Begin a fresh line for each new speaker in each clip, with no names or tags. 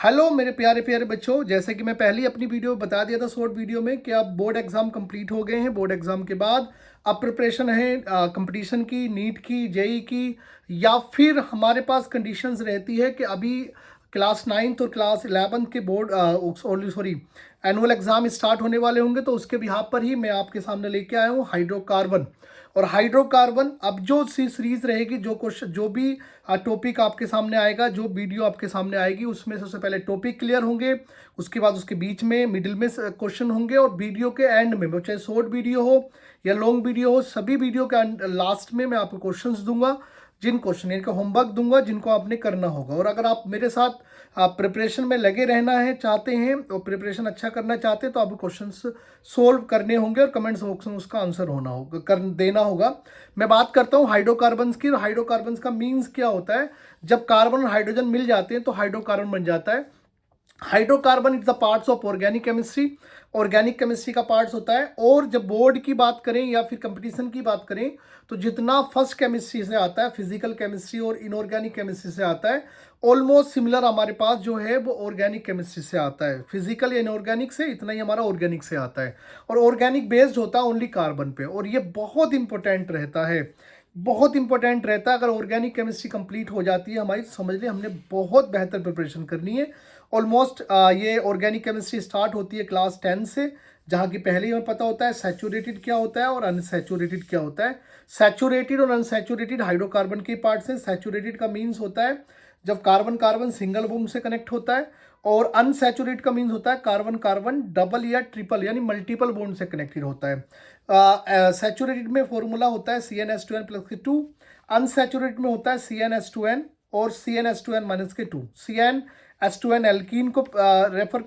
Hello मेरे प्यारे प्यारे बच्चों, जैसे कि मैं पहले ही अपनी वीडियो बता दिया था शॉर्ट वीडियो में कि अब बोर्ड एग्जाम कंप्लीट हो गए हैं। बोर्ड एग्जाम के बाद अब प्रिपरेशन है कंपटीशन की, नीट की, जेई की, या फिर हमारे पास कंडीशंस रहती है कि अभी क्लास 9th और क्लास 11th के board sorry annual exam start होने वाले होंगे, तो उसके बिहाफ पर ही मैं आपके सामने लेके आया हूँ हाइड्रोकार्बन। और हाइड्रोकार्बन अब जो सी सीरीज रहेगी, जो क्वेश्चन, जो भी टॉपिक आपके सामने आएगा, जो वीडियो आपके सामने आएगी, उसमें सबसे पहले टॉपिक क्लियर होंगे, उसके बाद उसके बीच में मिडिल में क्वेश्चन होंगे, और वीडियो के एंड में, चाहे शॉर्ट वीडियो हो या लॉन्ग वीडियो हो, सभी वीडियो के लास्ट में मैं आपको क्वेश्चंस दूंगा, जिन क्वेश्चन इनका होमवर्क दूंगा, जिनको आपने करना होगा। और अगर आप मेरे साथ प्रिपरेशन में लगे रहना है चाहते हैं और प्रिपरेशन अच्छा करना चाहते हैं, तो आपको क्वेश्चंस सोल्व करने होंगे और कमेंट्स बॉक्स में उसका आंसर होना होगा, कर देना होगा। मैं बात करता हूँ हाइड्रोकार्बन्स की। हाइड्रोकार्बन्स का मीन्स क्या होता है? जब कार्बन और हाइड्रोजन मिल जाते हैं तो हाइड्रोकार्बन बन जाता है। Hydrocarbon is the parts of organic chemistry, organic chemistry का पार्ट्स होता है। और जब बोर्ड की बात करें या फिर कंपटीशन की बात करें, तो जितना फर्स्ट केमिस्ट्री से आता है, फिजिकल केमिस्ट्री और इनऑर्गेनिक केमिस्ट्री से आता है, ऑलमोस्ट सिमिलर हमारे पास जो है वो ऑर्गेनिक केमिस्ट्री से आता है। फिजिकल या इनऑर्गेनिक से इतना ही हमारा ऑर्गेनिक से आता है, और ऑर्गेनिक बेस्ड होता है ओनली कार्बन पे। और ये बहुत इंपॉर्टेंट रहता है, बहुत इंपॉर्टेंट रहता है। अगर ऑर्गेनिक केमिस्ट्री कंप्लीट हो जाती है हमारी, समझ लिया हमने बहुत बेहतर प्रिपरेशन करनी है। ऑलमोस्ट ये ऑर्गेनिक केमिस्ट्री स्टार्ट होती है क्लास 10 से, जहाँ की पहले ही हमें पता होता है सैचुरेटेड क्या होता है और अनसैचुरेटेड क्या होता है। सैचुरेटेड और अनसैचुरेटेड हाइड्रोकार्बन के पार्ट्स हैं। सैचुरेटेड का मीन्स होता है जब कार्बन कार्बन सिंगल बॉन्ड से कनेक्ट होता है, और अनसैचुरेटेड का मीन्स होता है कार्बन कार्बन डबल या ट्रिपल यानी मल्टीपल बॉन्ड से कनेक्टेड होता है। सैचुरेटेड में फॉर्मूला होता है CnH2n प्लस के 2, अनसैचुरेटेड में होता है CnH2n और CnH2n माइनस के 2। CnH2n एल्कीन को प्रेफर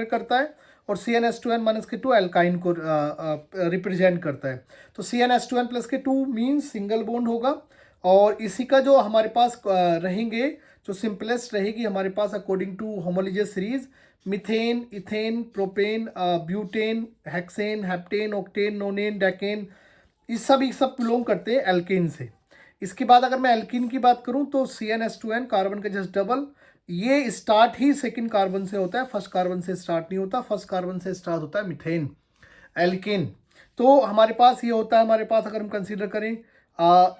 करता है, और CnH2n माइनस के 2 एल्काइन को रिप्रेजेंट करता है। तो CnH2n प्लस के 2 मीन्स सिंगल बॉन्ड होगा। और इसी का जो हमारे पास रहेंगे, जो सिंपलेस्ट रहेगी हमारे पास according to homologous series, methane, ethane, propane, butane, hexane, heptane, octane, nonane, decane, ये सब बिलोंग करते हैं एल्केन से। इसके बाद अगर मैं एल्कीन की बात करूं तो CnH2n कार्बन का जस्ट डबल, ये स्टार्ट ही सेकंड कार्बन से होता है, फर्स्ट कार्बन से स्टार्ट नहीं होता। फर्स्ट कार्बन से स्टार्ट होता है मिथेन, एल्केन। तो हमारे पास ये होता है, हमारे पास अगर हम कंसीडर करें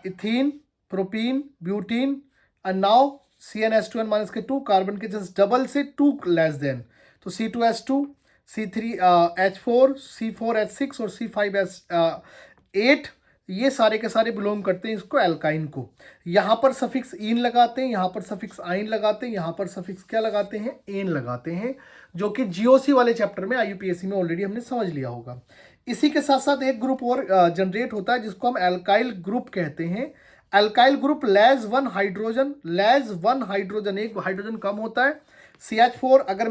ethene, propene, butene, and now CnH2n minus के 2 कार्बन के जस्ट डबल से 2 लेस देन, तो C2H2, C3H4, C4H6 और C5H8, ये सारे के सारे बिलोंग करते हैं इसको एल्काइन को। यहाँ पर सफिक्स इन लगाते हैं, यहाँ पर सफिक्स आइन लगाते हैं, यहाँ पर सफिक्स क्या लगाते हैं? एन लगाते हैं, जो कि GOC वाले चैप्टर में IUPAC में ऑलरेडी हमने समझ लिया होगा। इसी के साथ साथ एक ग्रुप और जनरेट होता है जिसको हम एल्काइल ग्रुप कहते हैं। Alkyl group less one hydrogen, एक हाइड्रोजन कम होता है। CH4 अगर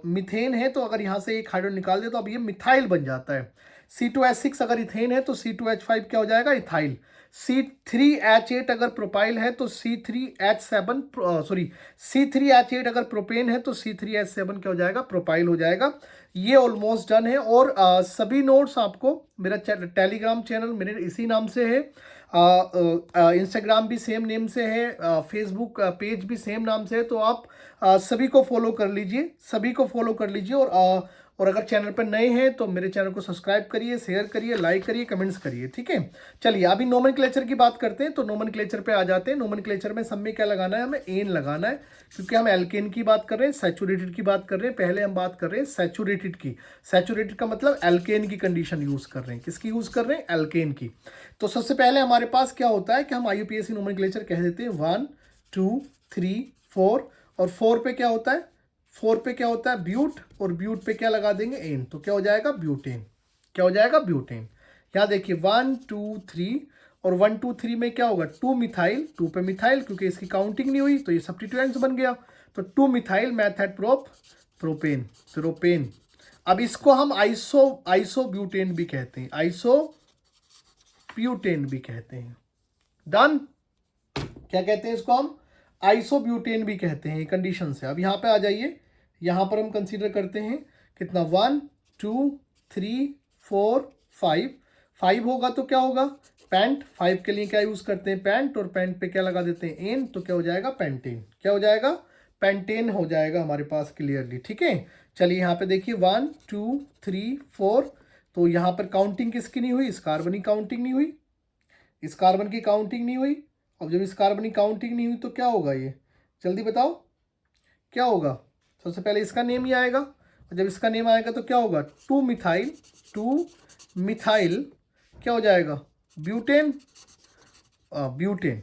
मिथेन है तो अगर यहाँ से एक हाइड्रोजन निकाल दे तो अब ये मिथाइल बन जाता है। C2H6 अगर इथेन है तो C2H5 क्या हो जाएगा? इथाइल। C3H8 अगर प्रोपाइल है तो C3H8 अगर प्रोपेन है तो C3H7 क्या हो जाएगा? प्रोपाइल हो जाएगा। ये ऑलमोस्ट डन है। और सभी नोट्स आपको मेरा टेलीग्राम चैनल मेरे इसी नाम से है, इंस्टाग्राम भी सेम नेम से है, फेसबुक पेज भी सेम नाम से है। तो आप सभी को फॉलो कर लीजिए, सभी को फॉलो कर लीजिए। और अगर चैनल पर नए हैं तो मेरे चैनल को सब्सक्राइब करिए, शेयर करिए, लाइक करिए, कमेंट्स करिए, ठीक है। चलिए अभी नोमेनक्लेचर की बात करते हैं, तो नोमेनक्लेचर पे आ जाते हैं। नोमेनक्लेचर में सब में क्या लगाना है? हमें एन लगाना है, क्योंकि हम एल्केन की बात कर रहे हैं, सैचुरेटेड की बात कर रहे हैं। पहले हम बात कर रहे हैं सैचुरेटेड की। सैचुरेटेड का मतलब एल्केन की कंडीशन यूज कर रहे हैं। किसकी यूज कर रहे हैं? एल्केन की। तो सबसे पहले हमारे पास क्या होता है कि हम IUPAC नोमेनक्लेचर कह देते हैं 1 2 3 4, और 4 पे क्या होता है? 4 पे क्या होता है? ब्यूट, और ब्यूट पे क्या लगा देंगे? एन, तो क्या हो जाएगा? ब्यूटेन। क्या हो जाएगा? ब्यूटेन। यहाँ देखिए 1 2 3, और 1 2 3 में क्या होगा? 2 मिथाइल, 2 पे मिथाइल, क्योंकि इसकी काउंटिंग नहीं हुई तो ये सब्स्टिट्यूएंट्स बन गया। तो 2 मिथाइल मैथेट प्रोपेन, प्रोपेन। अब इसको हम आइसोब्यूटेन भी कहते हैं, आइसोब्यूटेन भी कहते हैं। डन। क्या कहते हैं इसको? हम आइसोब्यूटेन भी कहते हैं। कंडीशन से अब यहाँ पे आ जाइए। यहाँ पर हम कंसीडर करते हैं कितना? 1 2 3 4 5। 5 होगा तो क्या होगा? पेंट। 5 के लिए क्या यूज करते हैं? पेंट, और पेंट पे क्या लगा देते हैं? एन, तो क्या हो जाएगा? पेंटेन। क्या हो जाएगा? पेंटेन हो जाएगा हमारे पास क्लियरली। ठीक है, चलिए यहाँ पे देखिए 1 2 3 4, तो यहाँ पर काउंटिंग किसकी नहीं हुई? इस कार्बन की काउंटिंग नहीं हुई, इस कार्बन की काउंटिंग नहीं हुई। अब जब इस कार्बन की काउंटिंग नहीं हुई तो क्या होगा? ये जल्दी बताओ क्या होगा? सबसे पहले इसका नेम ही आएगा, और जब इसका नेम आएगा तो क्या होगा? 2 मिथाइल क्या हो जाएगा? Butane, butane,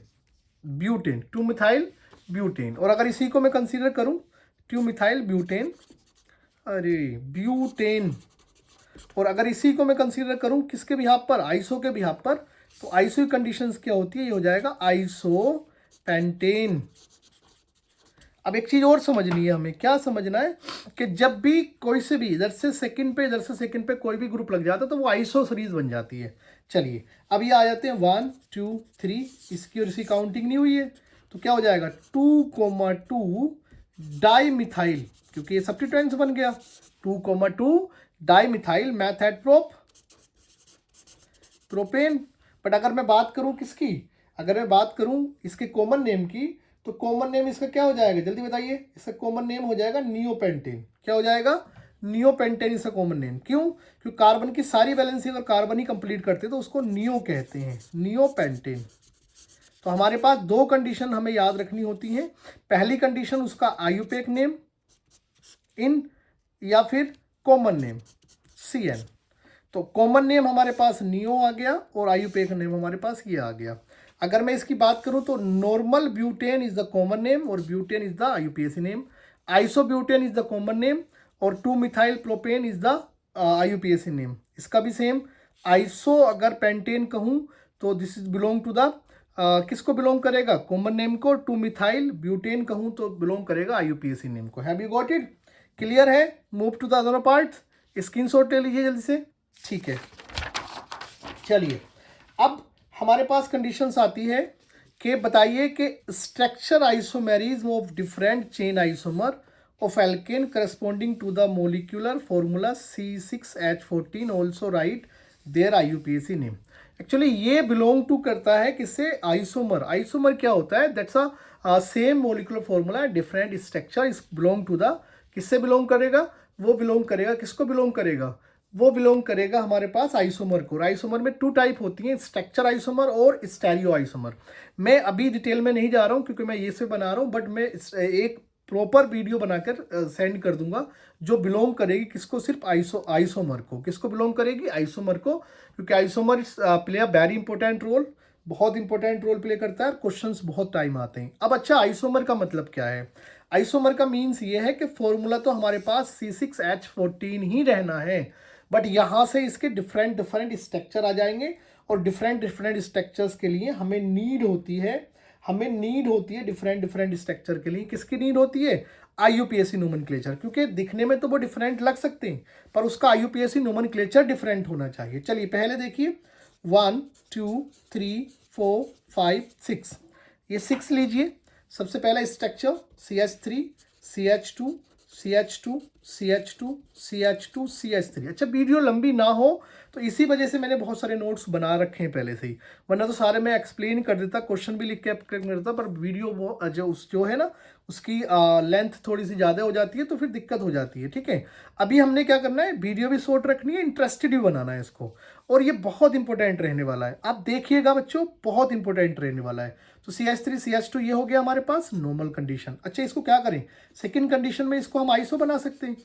butane, 2 methyl butane. और अगर इसी को मैं कंसीडर करूं 2 मिथाइल ब्यूटेन, अरे ब्यूटेन, और अगर इसी को मैं कंसीडर करूं किसके बिहाफ पर? आइसो के बिहाफ पर, तो आइसो की कंडीशंस क्या होती है? ये हो जाएगा आइसो पेंटेन। अब एक चीज और समझनी है हमें, क्या समझना है कि जब भी कोई से भी इधर से सेकंड पे इधर से सेकंड पे कोई भी ग्रुप लग जाता है तो वो आइसो सीरीज बन जाती है। चलिए अब ये आ जाते हैं 1 2 3, इसकी और इसकी काउंटिंग नहीं हुई है तो क्या हो जाएगा? 2,2 डाई मिथाइल, क्योंकि ये सब्स्टिट्यूएंट्स बन गया। 2,2 di methyl math propane. But अगर मैं बात करूं किसकी, अगर मैं बात करूं इसके कॉमन नेम की, तो कॉमन नेम इसका क्या हो जाएगा? जल्दी बताइए। इसका कॉमन नेम हो जाएगा नियोपेंटेन। क्या हो जाएगा? नियोपेंटेन इसका कॉमन नेम। क्यों? क्योंकि कार्बन की सारी वैलेंसी अगर कार्बन ही कंप्लीट करते तो उसको नियो कहते हैं, नियोपेंटेन। तो हमारे पास दो कंडीशन हमें याद रखनी होती हैं। पहली कंडीशन उसका आयुपेक नेम इन, या फिर कॉमन नेम CN। तो कॉमन नेम हमारे पास नियो आ गया और आयुपेक नेम हमारे पास ये आ गया। अगर मैं इसकी बात करूं तो normal butane is the common name और butane is the IUPAC name. Isobutane is the common name और 2 methyl propane is the IUPAC name. इसका भी सेम। आइसो अगर पेंटेन कहूं तो this is belong to the किसको बिलोंग करेगा? Common name को। 2 मिथाइल ब्यूटेन कहूं तो बिलोंग करेगा आईयूपीएसी नेम को। Have you got it? Clear है? Move to the other part. Screenshot ले लीजिए जल्दी से। ठीक है, चलिए अब हमारे पास कंडीशंस आती है कि बताइए कि structure isomerism of different chain isomer of alkane corresponding to the molecular formula C6H14 also write their IUPAC name. Actually ये बिलोंग टू करता है किससे? आइसोमर। आइसोमर क्या होता है? That's a same molecular formula different structure is belong to the, किससे belong करेगा? वो बिलोंग करेगा, किसको बिलोंग करेगा? वो बिलोंग करेगा हमारे पास आइसोमर को। आइसोमर में 2 टाइप होती हैं, स्ट्रक्चर आइसोमर और स्टेरियो आइसोमर। मैं अभी डिटेल में नहीं जा रहा हूँ क्योंकि मैं ये से बना रहा हूँ, बट मैं एक प्रॉपर वीडियो बनाकर सेंड कर दूंगा जो बिलोंग करेगी किसको? सिर्फ आइसोमर को। किसको बिलोंग करेगी? आइसोमर को, क्योंकि isomer play a very important role, बहुत इंपॉर्टेंट रोल प्ले करता है। क्वेश्चंस बहुत टाइम आते हैं। अब अच्छा, आइसोमर का मतलब क्या है? आइसोमर का मीन्स ये है कि फॉर्मूला तो हमारे पास C6H14 ही रहना है, बट यहाँ से इसके डिफरेंट डिफरेंट स्ट्रक्चर आ जाएंगे और डिफरेंट डिफरेंट स्ट्रक्चर्स के लिए हमें नीड होती है, डिफरेंट डिफरेंट स्ट्रक्चर के लिए। किसकी नीड होती है? IUPAC nomenclature. क्योंकि दिखने में तो वो डिफरेंट लग सकते हैं पर उसका IUPAC नोमेनक्लेचर डिफरेंट होना चाहिए। चलिए पहले देखिए 1 2 3 4 5 6, ये 6 लीजिए। सबसे पहला structure CH3 CH2 CH2 CH2 CH2 CH3। अच्छा, वीडियो लंबी ना हो तो इसी वजह से मैंने बहुत सारे नोट्स बना रखे हैं पहले से ही, वरना तो सारे मैं एक्सप्लेन कर देता, क्वेश्चन भी लिख के कर देता, पर वीडियो वो जो है ना उसकी लेंथ थोड़ी सी ज़्यादा हो जाती है तो फिर दिक्कत हो जाती है। ठीक है, अभी हमने क्या करना है, वीडियो भी शॉर्ट रखनी है, इंटरेस्टेड भी बनाना है इसको, और ये बहुत इंपॉर्टेंट रहने वाला है। आप देखिएगा बच्चों, बहुत इंपॉर्टेंट रहने वाला है। तो CH3 CH2 ये हो गया हमारे पास नॉर्मल कंडीशन। अच्छा, इसको क्या करें? सेकेंड कंडीशन में इसको हम आइसो बना सकते हैं,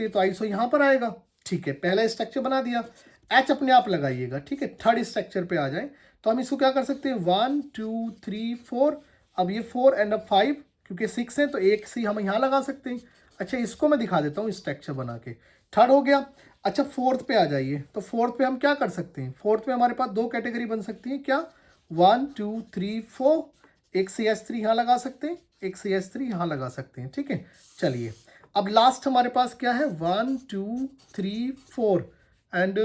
तो आइसो यहाँ पर आएगा। ठीक है, पहला स्ट्रक्चर बना दिया। H अपने आप लगाइएगा। ठीक है, थर्ड स्ट्रक्चर पे आ जाए तो हम इसको क्या कर सकते हैं? 1 2 3 4। अब ये 4 एंड अब 5, क्योंकि 6 है तो एक C हम यहाँ लगा सकते हैं। अच्छा, इसको मैं दिखा देता हूँ स्ट्रक्चर बना के। थर्ड हो गया। अच्छा, फोर्थ पे आ जाइए। तो फोर्थ पे हम क्या कर सकते हैं? फोर्थ पे हमारे पास 2 कैटेगरी बन सकती है। क्या? 1 2 3 4। एक CH3 यहाँ लगा सकते हैं, एक CH3 यहाँ लगा सकते हैं। ठीक है, चलिए अब लास्ट हमारे पास क्या है? 1 2 3 4 एंड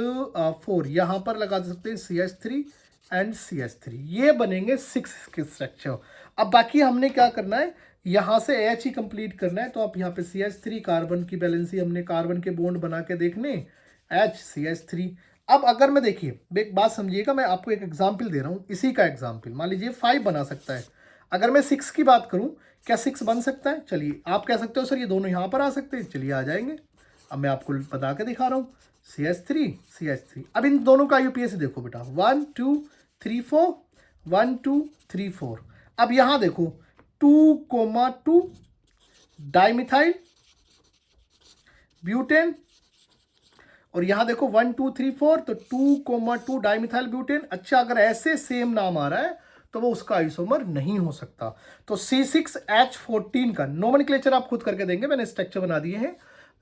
4 यहाँ पर लगा सकते हैं CH3 एंड CH3। ये बनेंगे 6 के स्ट्रक्चर। अब बाकी हमने क्या करना है, यहाँ से H ही कंप्लीट करना है। तो आप यहाँ पे CH3 कार्बन की बैलेंसी, हमने कार्बन के बॉन्ड बना के देखने, H CH3। अब अगर मैं देखिए, एक बात समझिएगा, मैं आपको एक एग्जाम्पल दे रहा हूँ, इसी का एग्जाम्पल। मान लीजिए 5 बना सकता है। अगर मैं 6 की बात करूँ क्या 6 बन सकता है? चलिए आप कह सकते हो सर ये दोनों यहाँ पर आ सकते हैं, चलिए आ जाएंगे। अब मैं आपको बता के दिखा रहा हूँ, CH3 CH3। अब इन दोनों का IUPAC देखो बेटा, 1 2 3 4, 1 2 3 4। अब यहाँ देखो 2,2 डाइमिथाइल ब्यूटेन, और यहाँ देखो 1 2 3 4, तो 2,2 डाइमिथाइल ब्यूटेन। अच्छा, अगर ऐसे सेम नाम आ रहा है तो वो उसका आइसोमर नहीं हो सकता। तो C6H14 का नोमेनक्लेचर आप खुद करके देंगे, मैंने स्ट्रक्चर बना दिए हैं।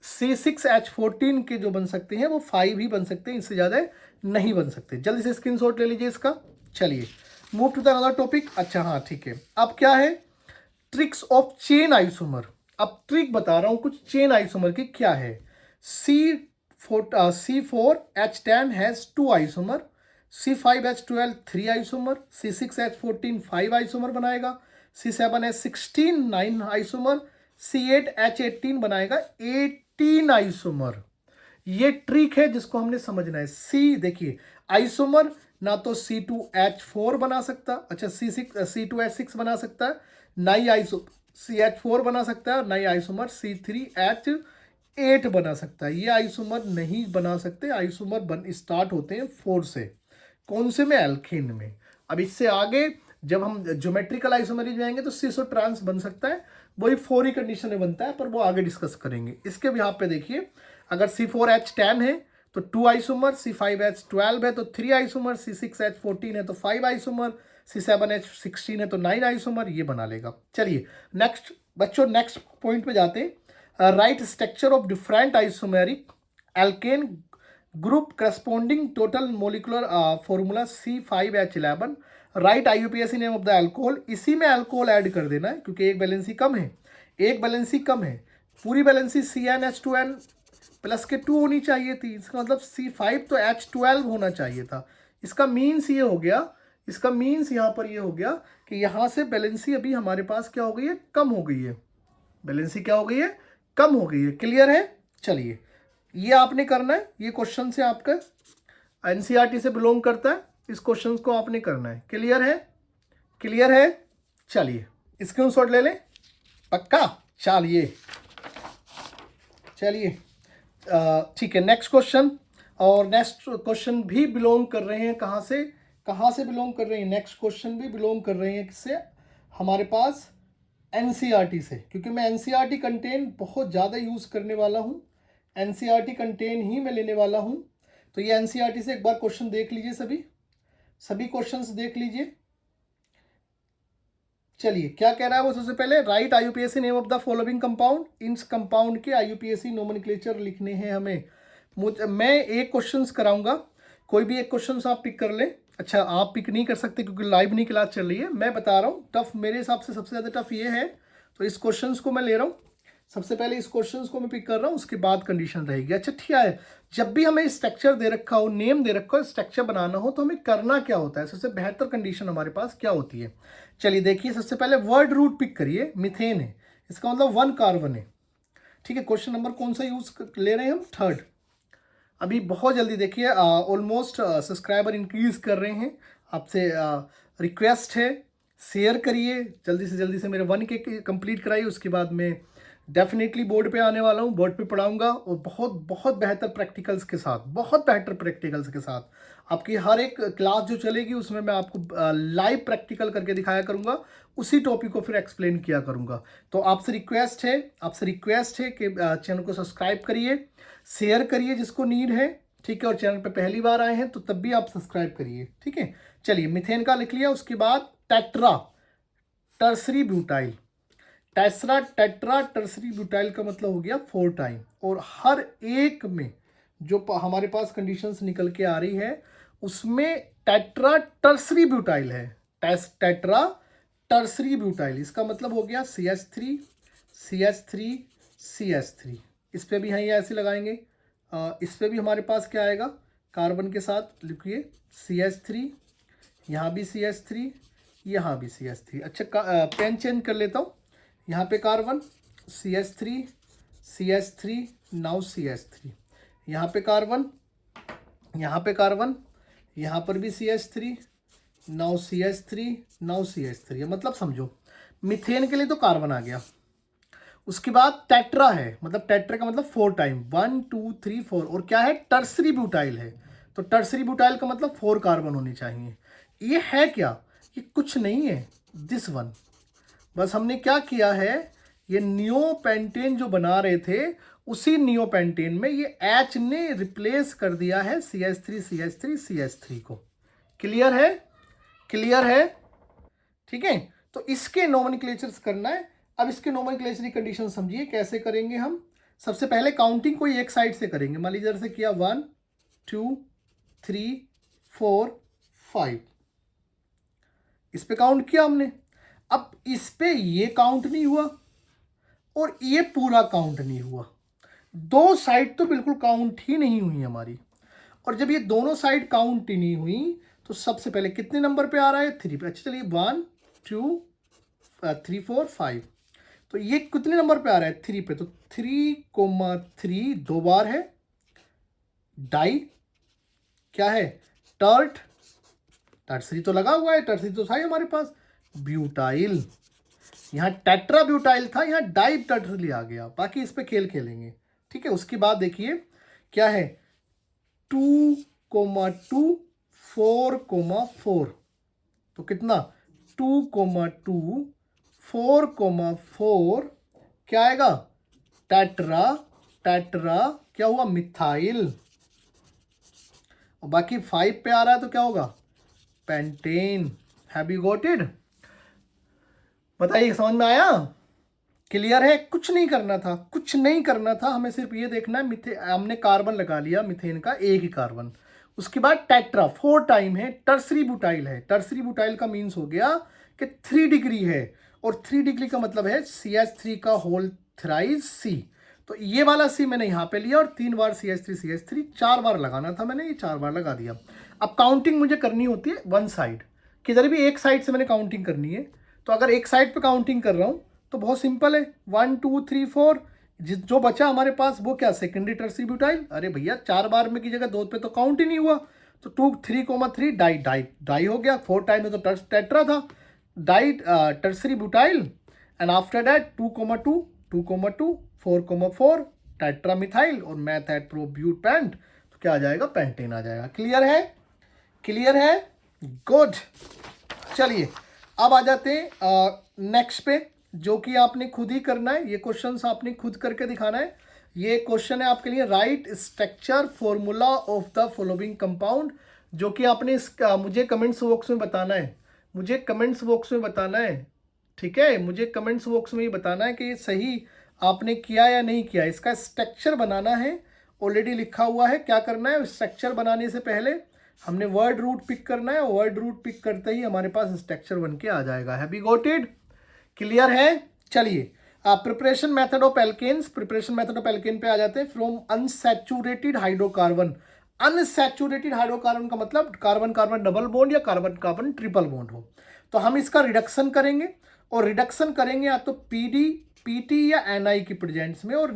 C6H14 के जो बन सकते हैं वो 5 ही बन सकते हैं, इससे ज़्यादा नहीं बन सकते। जल्दी से स्क्रीनशॉट ले लीजिए इसका। चलिए move to the another topic. अच्छा हाँ ठीक है, अब क्या है, ट्रिक्स ऑफ चेन आइसोमर। अब ट्रिक बता रहा हूँ कुछ चेन आइसोमर की क्या है। C4H10 has 2 isomer, C5H12 3 isomer, C6H14 5 isomer बनाएगा, C7H16 9 आइसोमर, C8H18 बनाएगा 18 आइसोमर। ये ट्रिक है जिसको हमने समझना है। सी देखिए आइसोमर ना तो C2H4 बना सकता, अच्छा C2H6 बना सकता है, ना ही CH4 बना सकता है, ना ही आइसोमर C3H8 बना सकता है। ये आइसोमर नहीं बना सकते। आइसोमर स्टार्ट होते हैं 4 से। कौन से में? एल्केन में। अब इससे आगे जब हम ज्योमेट्रिकल आइसोमरेज जाएंगे तो सिसो ट्रांस बन सकता है, वही 4 ही कंडीशन में बनता है, पर वो आगे डिस्कस करेंगे। इसके भी यहाँ पे देखिए, अगर C4H10 है तो 2 आइसोमर, C5H12 है तो 3 आइसोमर, C6H14 है तो 5 आइसोमर, C7H16 है तो 9 आइसोमर, ये बना लेगा। चलिए नेक्स्ट बच्चों, नेक्स्ट पॉइंट पे जाते हैं। Right structure of different isomeric alkane group corresponding total molecular formula C5H11। Right IUPAC name of the alcohol. इसी में अल्कोहल ऐड कर देना है क्योंकि एक बैलेंसी कम है, एक बैलेंसी कम है। पूरी बैलेंसी CnH2n प्लस के 2 होनी चाहिए थी, इसका मतलब C5 तो H12 होना चाहिए था। इसका मीन्स ये हो गया, इसका मीन्स यहाँ पर ये हो गया कि यहाँ से बैलेंसी अभी हमारे पास क्या हो गई है, कम हो गई है। बैलेंसी क्या हो गई है, कम हो गई है। क्लियर है? चलिए ये आपने करना है, ये क्वेश्चन से आपका NCERT से बिलोंग करता है, इस क्वेश्चन को आपने करना है। क्लियर है? क्लियर है? चलिए स्क्रीनशॉट ले लें, पक्का? चलिए चलिए ठीक है, नेक्स्ट क्वेश्चन। और नेक्स्ट क्वेश्चन भी बिलोंग कर रहे हैं कहाँ से, कहाँ से बिलोंग कर रहे हैं? नेक्स्ट क्वेश्चन भी बिलोंग कर रहे हैं किससे? हमारे पास NCERT से, क्योंकि मैं NCERT कंटेंट बहुत ज़्यादा यूज़ करने वाला हूँ, NCERT कंटेंट ही मैं लेने वाला हूँ। तो ये NCERT से एक बार क्वेश्चन देख लीजिए, सभी क्वेश्चंस देख लीजिए। चलिए क्या कह रहा है वो, सबसे पहले right IUPAC name of the following compound. In compound के IUPAC नोमेनक्लेचर लिखने हैं हमें। मैं एक क्वेश्चंस कराऊंगा, कोई भी एक क्वेश्चंस आप पिक कर ले। अच्छा आप पिक नहीं कर सकते क्योंकि लाइव नहीं क्लास चल रही है, मैं बता रहा हूँ। टफ मेरे हिसाब से सबसे ज़्यादा टफ ये है, तो इस क्वेश्चंस को मैं ले रहा हूँ। सबसे पहले इस क्वेश्चंस को मैं पिक कर रहा हूँ, उसके बाद कंडीशन रहेगी। अच्छा ठीक है, जब भी हमें स्ट्रक्चर दे रखा हो, नेम दे रखा हो, स्ट्रक्चर बनाना हो, तो हमें करना क्या होता है? सबसे बेहतर कंडीशन हमारे पास क्या होती है? चलिए देखिए, सबसे पहले वर्ड रूट पिक करिए। मिथेन है, इसका मतलब 1 कार्बन है। ठीक है, क्वेश्चन नंबर कौन सा यूज ले रहे हैं हम? 3rd। अभी बहुत जल्दी देखिए, ऑलमोस्ट सब्सक्राइबर इंक्रीज कर रहे हैं। आपसे रिक्वेस्ट है शेयर करिए, जल्दी से मेरे 1K कंप्लीट कराइए। उसके बाद मैं डेफिनेटली बोर्ड पे आने वाला हूँ, बोर्ड पे पढ़ाऊंगा, और बहुत बेहतर प्रैक्टिकल्स के साथ, बहुत बेहतर प्रैक्टिकल्स के साथ। आपकी हर एक क्लास जो चलेगी उसमें मैं आपको लाइव प्रैक्टिकल करके दिखाया करूंगा, उसी टॉपिक को फिर एक्सप्लेन किया करूंगा। तो आपसे रिक्वेस्ट है कि चैनल को सब्सक्राइब करिए, शेयर करिए जिसको नीड है, ठीक है। और चैनल पे पहली बार आए हैं तो तब भी आप सब्सक्राइब करिए, ठीक है। चलिए मिथेन का लिख लिया। उसके बाद tetra tertiary butyl. Tetra tertiary butyl का मतलब हो गया 4 टाइम। और हर एक में जो हमारे पास कंडीशंस निकल के आ रही है उसमें टेट्रा टर्सरी ब्यूटाइल है। टेट्रा टर्सरी ब्यूटाइल, इसका मतलब हो गया CH3 CH3 CH3। इस पे भी हैं, ये ऐसे लगाएंगे। इस पे भी हमारे पास क्या आएगा, कार्बन के साथ लिखिए CH3, यहाँ भी CH3, यहाँ भी CH3। अच्छा पेन चेंज कर लेता हूँ। यहाँ पे carbon CH3 CH3 now CH3, यहाँ पे कार्बन, यहाँ पे कार्बन, यहाँ पर भी CH3 now CH3 now CH3। मतलब समझो मीथेन के लिए तो कार्बन आ गया। उसके बाद टेट्रा है, मतलब टेट्रा का मतलब 4 टाइम, 1 2 3 4, और क्या है, टर्सरी ब्यूटाइल है, तो टर्सरी ब्यूटाइल का मतलब 4 कार्बन होने चाहिए। ये है क्या, ये कुछ नहीं है, दिस वन। बस हमने क्या किया है, ये नियोपेंटेन जो बना रहे थे उसी नियोपेंटेन में ये H ने रिप्लेस कर दिया है CH3 को। क्लियर है, क्लियर है, ठीक है। तो इसके नोमेनक्लेचर्स करना है। अब इसके नोमेनक्लेचर की कंडीशन समझिए कैसे करेंगे हम। सबसे पहले काउंटिंग कोई एक साइड से करेंगे, मान लीजिए जैसे किया 1 2 3 4 5, इस पे काउंट किया हमने। अब इस पे ये काउंट नहीं हुआ और ये पूरा काउंट नहीं हुआ, दो साइड तो बिल्कुल काउंट ही नहीं हुई हमारी। और जब ये दोनों साइड काउंट ही नहीं हुई तो सबसे पहले कितने नंबर पे आ रहा है, 3 पे। अच्छा चलिए 1 2 3 4 5, तो ये कितने नंबर पे आ रहा है, 3 पे, तो 3,3 दो बार है। डाई क्या है, टर्सरी तो लगा हुआ है, टर्सरी तो था ही हमारे पास। ब्यूटाइल, यहाँ टेट्रा ब्यूटाइल था, यहाँ डाई टर्सरी आ गया। बाकी इस पे खेल खेलेंगे, ठीक है। उसके बाद देखिए क्या है, 2,2 4,4, तो कितना 2,2 4,4 क्या आएगा, टेट्रा, टेट्रा क्या हुआ, मिथाइल। और बाकी 5 पे आ रहा है तो क्या होगा, pentane. Have you got it, बताइए समझ में आया, क्लियर है। कुछ नहीं करना था, कुछ नहीं करना था, हमें सिर्फ ये देखना है, हमने कार्बन लगा लिया मीथेन का, एक ही कार्बन। उसके बाद टेट्रा 4 टाइम है, टर्सरी ब्यूटाइल है। टर्सरी ब्यूटाइल का मीन्स हो गया कि 3 डिग्री है, और 3 डिग्री का मतलब है CH3 का होल थ्राइज C। तो ये वाला C मैंने यहाँ पे लिया और 3 बार CH3 4 बार लगाना था मैंने, ये 4 बार लगा दिया। अब काउंटिंग मुझे करनी होती है वन साइड, किधर भी एक साइड से मैंने काउंटिंग करनी है। तो अगर एक साइड पे काउंटिंग कर रहा हूँ तो बहुत सिंपल है, 1 2 3 4, जो बचा हमारे पास वो क्या, सेकेंडरी टर्सरी ब्यूटाइल। अरे भैया 4 बार में की जगह 2 पे तो काउंट ही नहीं हुआ, तो 2 3,3 डाई डाई डाई हो गया। 4 टाइम में तो टेट्रा था, di tertiary butyl, and after that 2,2 2,2 4,4 tetra methyl, और meth eth prop but pent, तो क्या आ जाएगा, पेंटेन आ जाएगा। क्लियर है, क्लियर है, गुड। चलिए अब आ जाते हैं नेक्स्ट पे, जो कि आपने खुद ही करना है। ये क्वेश्चंस आपने खुद करके दिखाना है। ये क्वेश्चन है आपके लिए, right structure formula of the following compound, जो कि आपने मुझे कमेंट्स बॉक्स में बताना है, मुझे कमेंट्स बॉक्स में बताना है, ठीक है। मुझे कमेंट्स बॉक्स में ये बताना है कि ये सही आपने किया या नहीं किया। इसका स्ट्रक्चर बनाना है, ऑलरेडी लिखा हुआ है। क्या करना है, स्ट्रक्चर बनाने से पहले हमने वर्ड रूट पिक करना है, और वर्ड रूट पिक करते ही हमारे पास स्ट्रक्चर बन के आ जाएगा। Have you got it, clear है। चलिए preparation method of alkanes, preparation method of alkane पे आ जाते हैं। From unsaturated hydrocarbon, unsaturated hydrocarbon का मतलब कार्बन कार्बन डबल बॉन्ड या कार्बन कार्बन ट्रिपल बॉन्ड हो, तो हम इसका रिडक्शन करेंगे। और रिडक्शन करेंगे या तो पीडी पीटी या एनआई की प्रेजेंस में, और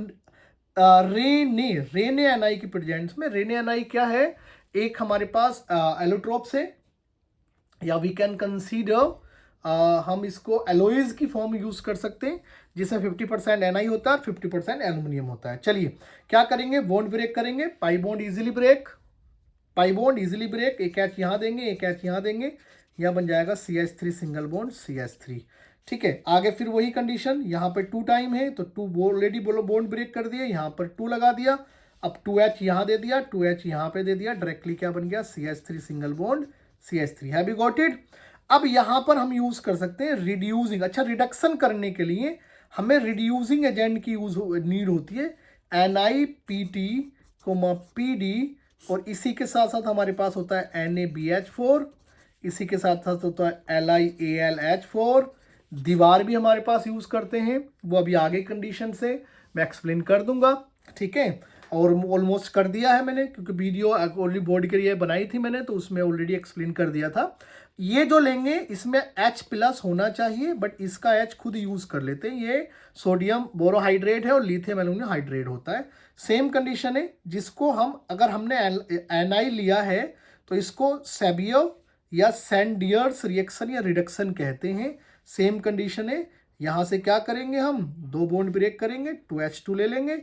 रेने एनआई की प्रेजेंस में। रेने एनआई क्या है, एक हमारे पास एलोट्रोप्स है, या वी कैन कंसीडर हम इसको एलोइज की फॉर्म यूज कर सकते हैं, जिसमें 50% एनआई होता है और 50% एल्यूमिनियम होता है। चलिए क्या करेंगे, बॉन्ड ब्रेक करेंगे, pi bond easily break, pi bond easily break, एक एच यहाँ देंगे, एक एच यहाँ देंगे, यहाँ बन जाएगा CH3 सिंगल बॉन्ड CH3, ठीक है। आगे फिर वही कंडीशन, यहाँ पे 2 टाइम है तो 2 ऑलरेडी बोलो बॉन्ड ब्रेक कर दिए, यहाँ पर 2 लगा दिया, अब 2H यहाँ दे दिया, 2H यहाँ पे दे दिया, डायरेक्टली क्या बन गया, CH3 single bond CH3। Have you got it. अब यहाँ पर हम यूज कर सकते हैं रिड्यूसिंग, अच्छा रिडक्शन करने के लिए हमें रिड्यूसिंग एजेंट की नीड होती है, NiPT, PD, और इसी के साथ साथ हमारे पास होता है NaBH4, इसी के साथ साथ होता है LiAlH4। दीवार भी हमारे पास यूज करते हैं, वो अभी आगे कंडीशन से मैं एक्सप्लेन कर दूंगा, ठीक है। और ऑलमोस्ट कर दिया है मैंने, क्योंकि वीडियो ओनली बोर्ड के लिए बनाई थी मैंने, तो उसमें ऑलरेडी एक्सप्लेन कर दिया था। ये जो लेंगे इसमें H+ होना चाहिए, बट इसका H खुद यूज कर लेते हैं। ये सोडियम बोरोहाइड्रेट है और लिथियम एल्यूमिनियम हाइड्रेट होता है। सेम कंडीशन है, जिसको हम अगर हमने एनआई लिया है तो इसको सेबियो या सैंडियर्स रिएक्शन या रिडक्शन कहते हैं। सेम कंडीशन है, यहाँ से क्या करेंगे हम, 2 बॉन्ड ब्रेक करेंगे, 2H2 ले लेंगे,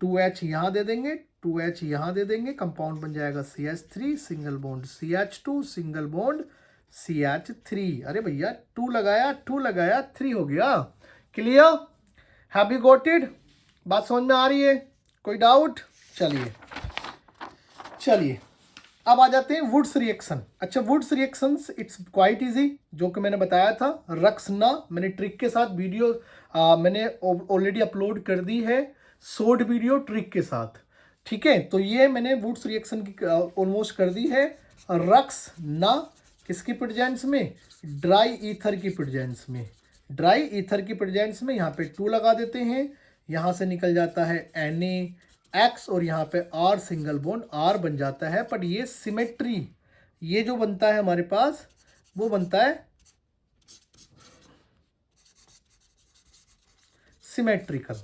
2H यहाँ दे देंगे, 2H यहाँ दे देंगे, कंपाउंड बन जाएगा CH3 single bond CH2 single bond CH3। अरे भैया 2 लगाया 3 हो गया। Clear, have you got it? बात समझ में आ रही है? कोई डाउट? चलिए अब आ जाते हैं वुड्स रिएक्शन। अच्छा, Wurtz reactions it's quite easy, जो कि मैंने बताया था रक्सना, मैंने ट्रिक के साथ वीडियो मैंने ऑलरेडी अपलोड कर दी है, शॉर्ट वीडियो ट्रिक के साथ। ठीक है, तो ये मैंने वुड्स रिएक्शन की ऑलमोस्ट कर दी है। रक्सना किसकी प्रेजेंस में? ड्राई ईथर की प्रेजेंस में। ड्राई ईथर की प्रेजेंस में यहाँ पे 2 लगा देते हैं, यहाँ से निकल जाता है NaX और यहाँ पे R सिंगल बॉन्ड R बन जाता है। बट ये सिमेट्री, ये जो बनता है हमारे पास वो बनता है सिमेट्रिकल।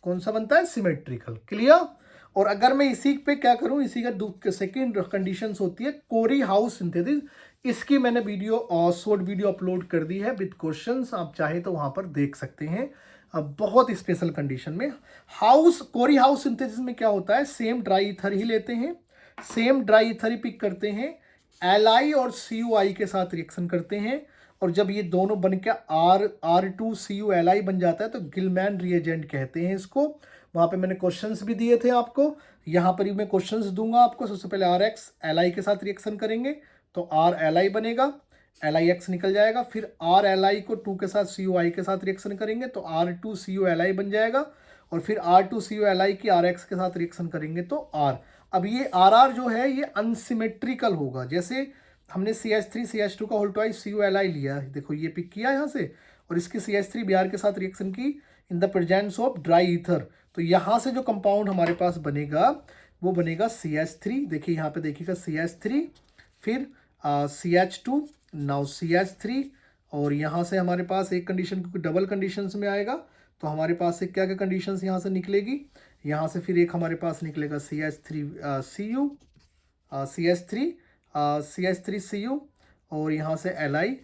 कौन सा बनता है? सिमेट्रिकल। क्लियर? और अगर मैं इसी पे क्या करूं, इसी का सेकेंड कंडीशंस होती है कोरी हाउस सिंथेसिस। इसकी मैंने वीडियो और शॉर्ट वीडियो अपलोड कर दी है विद क्वेश्चंस, आप चाहे तो वहां पर देख सकते हैं। अब बहुत स्पेशल कंडीशन में कोरी हाउस सिंथेसिस में क्या होता है, सेम ड्राई ईथर ही लेते हैं, सेम ड्राई ईथर ही पिक करते हैं, Li और CuI के साथ रिएक्शन करते हैं, और जब ये दोनों बन के R2CuLi बन जाता है तो गिलमैन रिएजेंट कहते हैं इसको। वहाँ पे मैंने क्वेश्चंस भी दिए थे आपको, यहाँ पर भी मैं क्वेश्चंस दूंगा आपको। सबसे पहले RX Li के साथ रिएक्शन करेंगे तो RLi बनेगा, LiX निकल जाएगा, फिर RLi को 2 के साथ CuI के साथ रिएक्शन करेंगे तो R2CuLi बन जाएगा, और फिर R2CuLi की RX के साथ रिएक्शन करेंगे तो R। अब ये RR जो है ये अनसिमेट्रिकल होगा, जैसे हमने CH3 CH2 का होल ट्वाइस CuLi लिया, देखो ये पिक किया यहाँ से, और इसकी CH3 Br के साथ रिएक्शन की in the presence of dry ether, तो यहाँ से जो कंपाउंड हमारे पास बनेगा वो बनेगा CH3। देखिए यहाँ पे देखिएगा CH3, फिर CH2, नाउ CH3, और यहाँ से हमारे पास एक कंडीशन, क्योंकि डबल कंडीशंस में आएगा तो हमारे पास से क्या क्या कंडीशंस यहाँ से निकलेगी, यहाँ से फिर एक हमारे पास निकलेगा CH3Cu, CH3Cu, और यहाँ से Li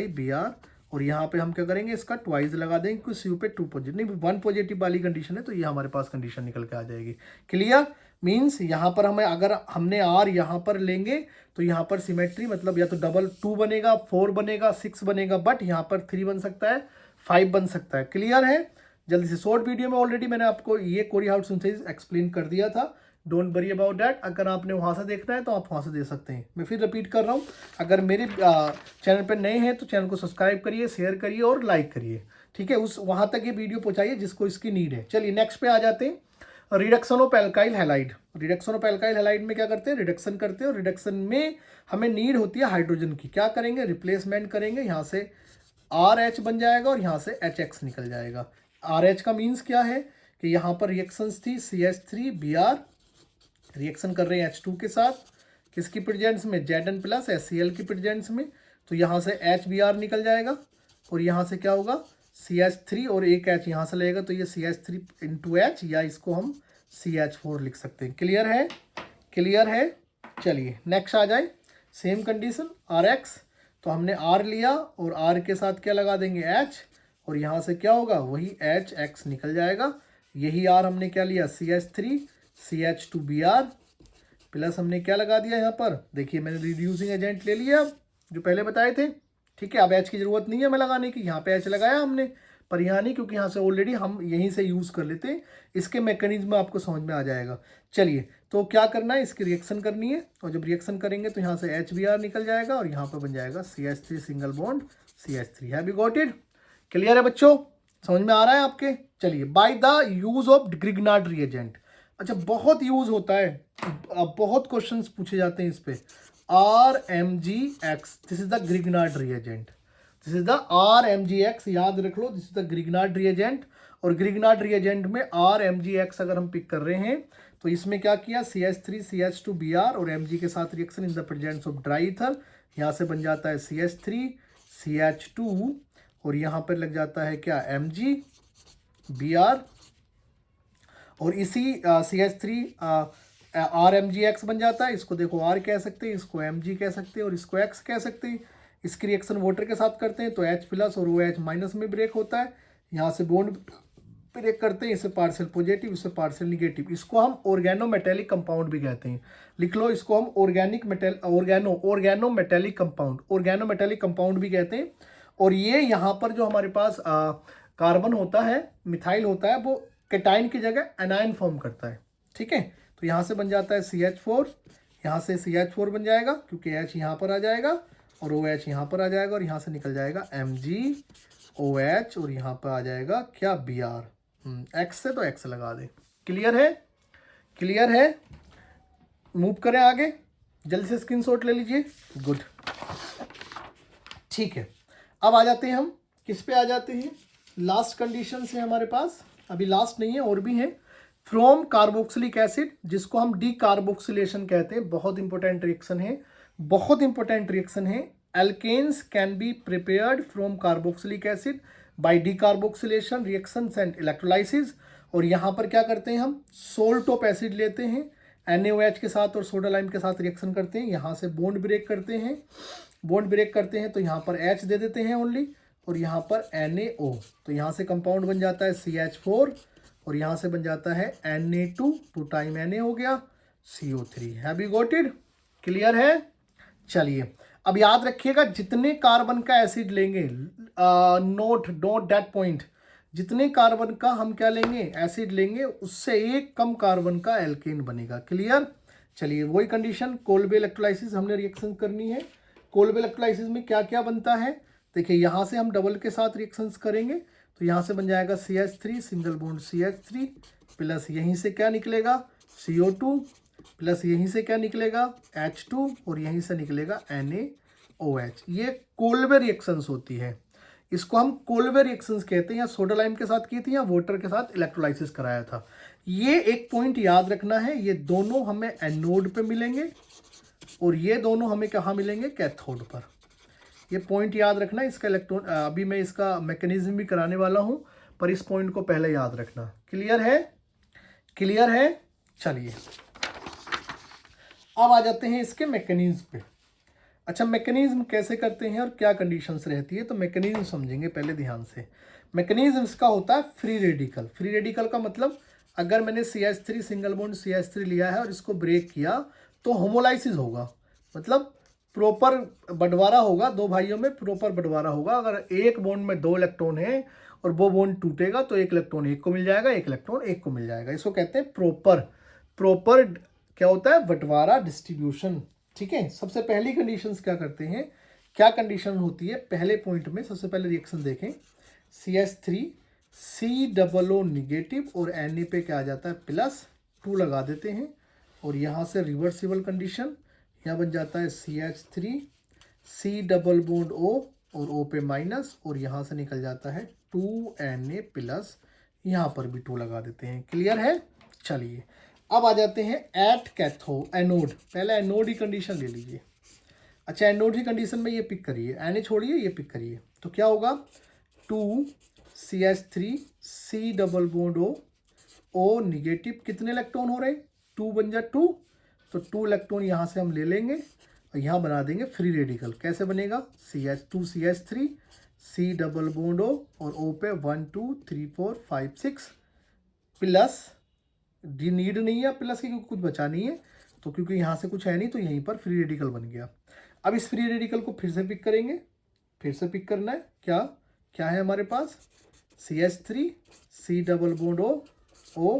Br, और यहाँ पे हम क्या करेंगे, इसका ट्वाइस लगा देंगे क्योंकि Cu पे 2 पॉजिटिव नहीं 1 पॉजिटिव वाली कंडीशन है, तो ये हमारे पास कंडीशन निकल के आ जाएगी। क्लियर? मीन्स यहाँ पर हमें, अगर हमने R यहाँ पर लेंगे तो यहाँ पर सिमेट्री मतलब या तो डबल 2 बनेगा, 4 बनेगा, 6 बनेगा, बट यहाँ पर 3 बन सकता है, 5 बन सकता है। क्लियर है? जल्दी से, शॉर्ट वीडियो में ऑलरेडी मैंने आपको ये कोरी हाउस सिंथेसिस एक्सप्लेन कर दिया था, डोंट वरी अबाउट डैट। अगर आपने वहाँ से देखना है तो आप वहाँ से दे सकते हैं। मैं फिर रिपीट कर रहा हूँ, अगर मेरे चैनल पर नए हैं तो चैनल को सब्सक्राइब करिए, शेयर करिए और लाइक करिए। ठीक है, उस वहाँ तक ये वीडियो पहुँचाइए जिसको इसकी नीड है। चलिए नेक्स्ट पे आ जाते हैं, reduction of alkyl halide. Reduction of alkyl halide में क्या करते हैं, रिडक्शन करते हैं, और रिडक्शन में हमें नीड होती है हाइड्रोजन की। क्या करेंगे, रिप्लेसमेंट करेंगे, यहाँ से RH बन जाएगा और यहाँ से HX निकल जाएगा। RH का मीन्स क्या है कि यहाँ पर रिएक्शंस थी CH3Br, रिएक्शन कर रहे हैं H2 के साथ, किसकी प्रेजेंस में, Zn प्लस HCl की प्रेजेंस में, तो यहाँ से HBr निकल जाएगा, और यहाँ से क्या होगा, CH3 और एक H यहाँ से लगेगा, तो ये CH3 इंटू H, या इसको हम CH4 लिख सकते हैं। क्लियर है? क्लियर है? चलिए नेक्स्ट आ जाए, सेम कंडीशन RX, तो हमने R लिया और R के साथ क्या लगा देंगे, H, और यहाँ से क्या होगा, वही HX निकल जाएगा। यही R हमने क्या लिया, CH3 CH2Br, प्लस हमने क्या लगा दिया यहाँ पर, देखिए मैंने रिड्यूसिंग एजेंट ले लिया जो पहले बताए थे। ठीक है, अब H की ज़रूरत नहीं है हमें लगाने की, यहाँ पे H लगाया हमने, पर यहाँ नहीं, क्योंकि यहाँ से ऑलरेडी हम यहीं से यूज़ कर लेते हैं। इसके मैकेनिज्म आपको समझ में आ जाएगा। चलिए, तो क्या करना है, इसकी रिएक्शन करनी है, और जब रिएक्शन करेंगे तो यहाँ से HBr निकल जाएगा, और यहाँ पर बन जाएगा CH3 single bond CH3। Have you got it? Clear है बच्चों? समझ में आ रहा है आपके? चलिए, by the use of Grignard reagent. अच्छा, बहुत यूज होता है, बहुत क्वेश्चंस पूछे जाते हैं इस पे। RMgX, this is the Grignard reagent, this is the RMgX, याद रख लो, this is the Grignard reagent. और ग्रिग्नार्ड रिएजेंट में RMgX अगर हम पिक कर रहे हैं तो इसमें क्या किया, CH3 CH2Br और Mg के साथ reaction in the presence of dry ether, यहाँ से बन जाता है CH3 CH2, और यहाँ पर लग जाता है क्या, MgBr, और इसी CH3 RMgX बन जाता है। इसको देखो R कह सकते हैं, इसको Mg कह सकते हैं, और इसको X कह सकते हैं। इसकी रिएक्शन वाटर के साथ करते हैं तो H प्लस और OH माइनस में ब्रेक होता है। यहाँ से बॉन्ड ब्रेक करते हैं, इसे पार्शियल पॉजिटिव, इसे पार्शियल निगेटिव। इसको हम ऑर्गेनो मेटेलिक कंपाउंड भी कहते हैं। लिख लो, इसको हम ऑर्गेनो मेटेलिक कंपाउंड भी कहते हैं। और ये यहाँ पर जो हमारे पास कार्बन होता है, मिथाइल होता है, वो कैटाइन की जगह एनायन फॉर्म करता है। ठीक है, तो यहाँ से बन जाता है CH4, यहाँ से CH4 बन जाएगा क्योंकि H यहाँ पर आ जाएगा और OH यहाँ पर आ जाएगा और यहाँ से निकल जाएगा MgOH और यहाँ पर आ जाएगा क्या Br। X से तो X लगा दे। क्लियर है? क्लियर है? मूव करें आगे, जल्दी से स्क्रीनशॉट ले लीजिए। गुड, ठीक है। अब आ जाते हैं हम किस पे आ जाते हैं, लास्ट कंडीशन है हमारे पास, अभी लास्ट नहीं है और भी है। फ्रॉम कार्बोक्सिलिक एसिड, जिसको हम डीकार्बोक्सिलेशन कहते हैं, बहुत इंपॉर्टेंट रिएक्शन है, बहुत इंपॉर्टेंट रिएक्शन है। Alkanes can be prepared from carboxylic acid by decarboxylation reactions and electrolysis. और यहाँ पर क्या करते हैं, हम सोल्ट ऑफ एसिड लेते हैं, NaOH के साथ और सोडा लाइम के साथ रिएक्शन करते हैं, यहाँ से बॉन्ड ब्रेक करते हैं, बॉन्ड ब्रेक करते हैं तो यहाँ पर H दे देते हैं ओनली और यहाँ पर NaO, तो यहाँ से कंपाउंड बन जाता है CH4 और यहाँ से बन जाता है Na2, 2 टाइम Na हो गया CO3। Have you got it? Clear है? चलिए, अब याद रखिएगा जितने कार्बन का एसिड लेंगे, नोट दैट पॉइंट, जितने कार्बन का हम क्या लेंगे, एसिड लेंगे, उससे एक कम कार्बन का एल्केन बनेगा। क्लियर? चलिए, वही कंडीशन, कोल्बे इलेक्ट्रोलाइसिस हमने रिएक्शन करनी है। कोल्बे इलेक्ट्रोलाइसिस में क्या क्या बनता है, देखिए यहाँ से हम डबल के साथ रिएक्शंस करेंगे तो यहाँ से बन जाएगा CH3 single bond CH3 plus यहीं से क्या निकलेगा CO2 प्लस यहीं से क्या निकलेगा H2 और यहीं से निकलेगा NaOH। ये कोल्बे रिएक्शंस होती है, इसको हम कोल्बे रिएक्शंस कहते हैं। या सोडा लाइम के साथ की थी या वाटर के साथ इलेक्ट्रोलाइसिस कराया था। ये एक पॉइंट याद रखना है, ये दोनों हमें एनोड पे मिलेंगे और ये दोनों हमें कहाँ मिलेंगे, कैथोड पर। ये पॉइंट याद रखना। इसका इलेक्ट्रॉन, अभी मैं इसका मैकेनिज्म भी कराने वाला हूँ, पर इस पॉइंट को पहले याद रखना। क्लियर है? क्लियर है? चलिए, अब आ जाते हैं इसके मैकेनिज्म पे। अच्छा, मैकेनिज्म कैसे करते हैं और क्या कंडीशंस रहती है, तो मैकेनिज्म समझेंगे पहले ध्यान से। मैकेनिज्म इसका होता है फ्री रेडिकल। फ्री रेडिकल का मतलब, अगर मैंने CH3 सिंगल बॉन्ड CH3 लिया है और इसको ब्रेक किया तो होमोलाइसिस होगा, मतलब प्रॉपर बंटवारा होगा, दो भाइयों में प्रॉपर बंटवारा होगा। अगर एक बॉन्ड में 2 इलेक्ट्रॉन है और वो बॉन्ड टूटेगा तो एक इलेक्ट्रॉन एक को मिल जाएगा, एक इलेक्ट्रॉन एक को मिल जाएगा। इसको कहते हैं प्रॉपर क्या होता है, बंटवारा, डिस्ट्रीब्यूशन। ठीक है, सबसे पहली कंडीशंस क्या करते हैं, क्या कंडीशन होती है, पहले पॉइंट में सबसे पहले रिएक्शन देखें, CH3 COO निगेटिव और Na पे क्या आ जाता है +2 लगा देते हैं और यहाँ से रिवर्सिबल कंडीशन, यहाँ बन जाता है CH3 C double bond O और O पे माइनस और यहाँ से निकल जाता है 2Na+, यहाँ पर भी 2 लगा देते हैं। क्लियर है? चलिए, अब आ जाते हैं एट कैथोड, एनोड। पहले एनोड ही कंडीशन ले लीजिए। अच्छा, एनोड ही कंडीशन में ये पिक करिए, Na छोड़िए, ये पिक करिए, तो क्या होगा 2 CH3 C double bond O negative, कितने इलेक्ट्रॉन हो रहे हैं, 2 बन जा 2, तो 2 इलेक्ट्रॉन यहाँ से हम ले लेंगे और यहाँ बना देंगे फ्री रेडिकल। कैसे बनेगा, CH2 CH3 C double bond O और O पे 1 2 3 4 5 6 प्लस, डी नीड नहीं है प्लस की क्योंकि कुछ बचा नहीं है, तो क्योंकि यहाँ से कुछ है नहीं तो यहीं पर फ्री रेडिकल बन गया। अब इस फ्री रेडिकल को फिर से पिक करेंगे, फिर से पिक करना है, क्या क्या है हमारे पास, CH3 C double bond O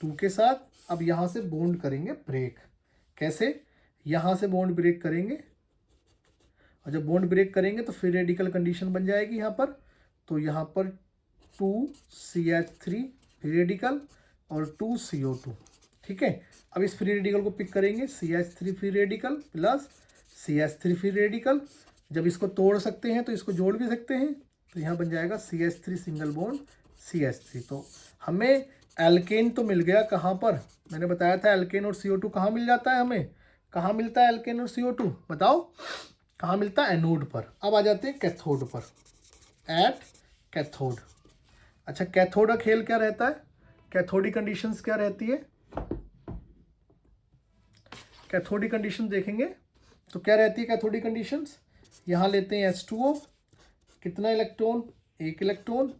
2 के साथ। अब यहाँ से बॉन्ड करेंगे ब्रेक। कैसे, यहाँ से बॉन्ड ब्रेक करेंगे और जब बॉन्ड ब्रेक करेंगे तो फ्री रेडिकल कंडीशन बन जाएगी यहाँ पर, तो यहाँ पर 2 CH3 फ्री रेडिकल और 2 CO2। ठीक है, अब इस फ्री रेडिकल को पिक करेंगे, CH3 free radical plus CH3 free radical. जब इसको तोड़ सकते हैं तो इसको जोड़ भी सकते हैं, तो यहाँ बन जाएगा CH3 सिंगल बॉन्ड CH3। तो हमें एल्केन तो मिल गया, कहाँ पर, मैंने बताया था एल्केन और CO2 कहाँ मिल जाता है, हमें कहाँ मिलता है एल्केन और CO2, बताओ कहाँ मिलता है, एनोड पर। अब आ जाते हैं कैथोड पर, एट कैथोड। अच्छा, कैथोड का खेल क्या रहता है, कैथोडी कंडीशंस क्या रहती है, कैथोडी कंडीशन देखेंगे। तो क्या रहती है कैथोडिक कंडीशंस, यहाँ लेते हैं H2O, कितना इलेक्ट्रॉन, एक इलेक्ट्रॉन,